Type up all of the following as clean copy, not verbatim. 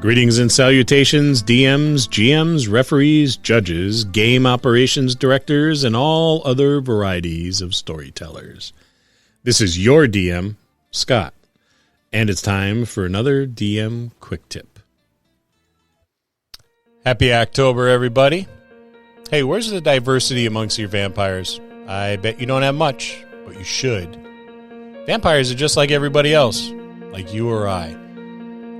Greetings and salutations, DMs, GMs, referees, judges, game operations directors, and all other varieties of storytellers. This is your DM, Scott, and it's time for another DM Quick Tip. Happy October, everybody. Hey, where's the diversity amongst your vampires? I bet you don't have much, but you should. Vampires are just like everybody else, like you or I.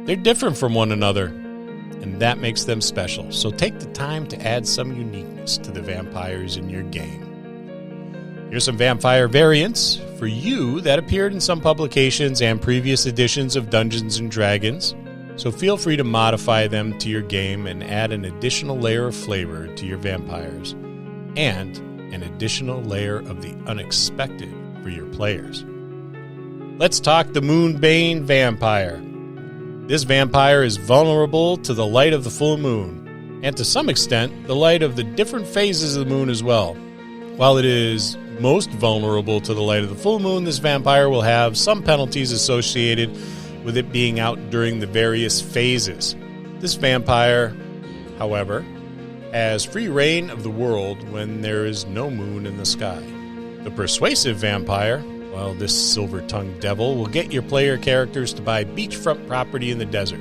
They're different from one another, and that makes them special. So take the time to add some uniqueness to the vampires in your game. Here's some vampire variants for you that appeared in some publications and previous editions of Dungeons & Dragons. So feel free to modify them to your game and add an additional layer of flavor to your vampires and an additional layer of the unexpected for your players. Let's talk the Moonbane Vampire. This vampire is vulnerable to the light of the full moon, and to some extent, the light of the different phases of the moon as well. While it is most vulnerable to the light of the full moon, this vampire will have some penalties associated with it being out during the various phases. This vampire, however, has free reign of the world when there is no moon in the sky. The Persuasive Vampire, well, this silver-tongued devil will get your player characters to buy beachfront property in the desert.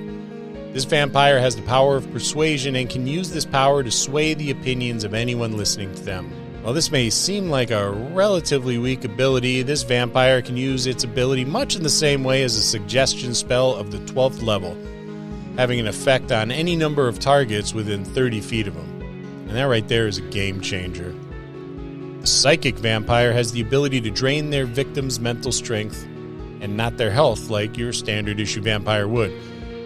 This vampire has the power of persuasion and can use this power to sway the opinions of anyone listening to them. While this may seem like a relatively weak ability, this vampire can use its ability much in the same way as a suggestion spell of the 12th level, having an effect on any number of targets within 30 feet of him. And that right there is a game changer. The Psychic Vampire has the ability to drain their victim's mental strength and not their health like your standard issue vampire would.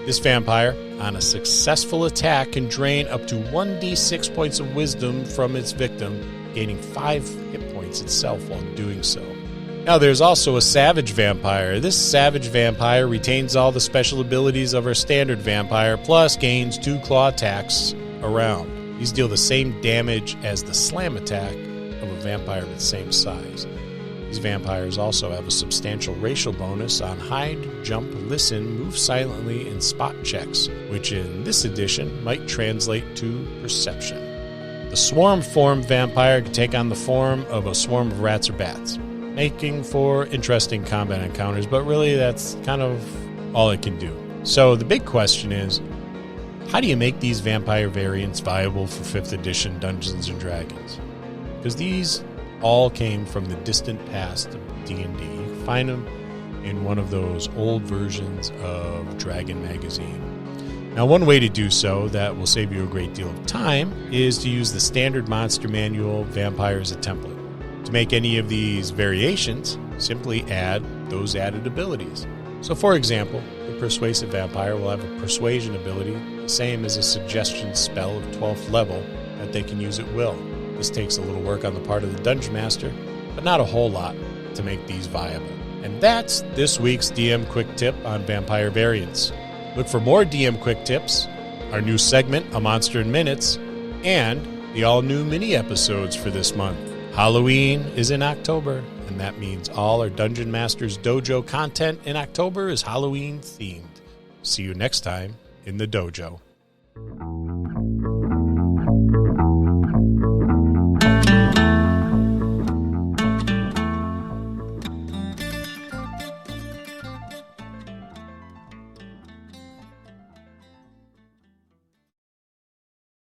This vampire, on a successful attack, can drain up to 1d6 points of wisdom from its victim, gaining 5 hit points itself while doing so. Now there's also a Savage Vampire. This Savage Vampire retains all the special abilities of our standard vampire, plus gains 2 claw attacks around. These deal the same damage as the slam attack of a vampire of the same size. These vampires also have a substantial racial bonus on hide, jump, listen, move silently, and spot checks, which in this edition might translate to perception. The Swarm Form Vampire can take on the form of a swarm of rats or bats, making for interesting combat encounters, but really that's kind of all it can do. So the big question is, how do you make these vampire variants viable for 5th edition Dungeons & Dragons? Because these all came from the distant past of D&D. You can find them in one of those old versions of Dragon Magazine. Now, one way to do so that will save you a great deal of time is to use the standard monster manual Vampire as a template. To make any of these variations, simply add those added abilities. So, for example, the Persuasive Vampire will have a persuasion ability, the same as a suggestion spell of 12th level that they can use at will. This takes a little work on the part of the Dungeon Master, but not a whole lot to make these viable. And that's this week's DM Quick Tip on Vampire Variants. Look for more DM Quick Tips, our new segment, A Monster in Minutes, and the all-new mini-episodes for this month. Halloween is in October, and that means all our Dungeon Masters Dojo content in October is Halloween-themed. See you next time in the dojo.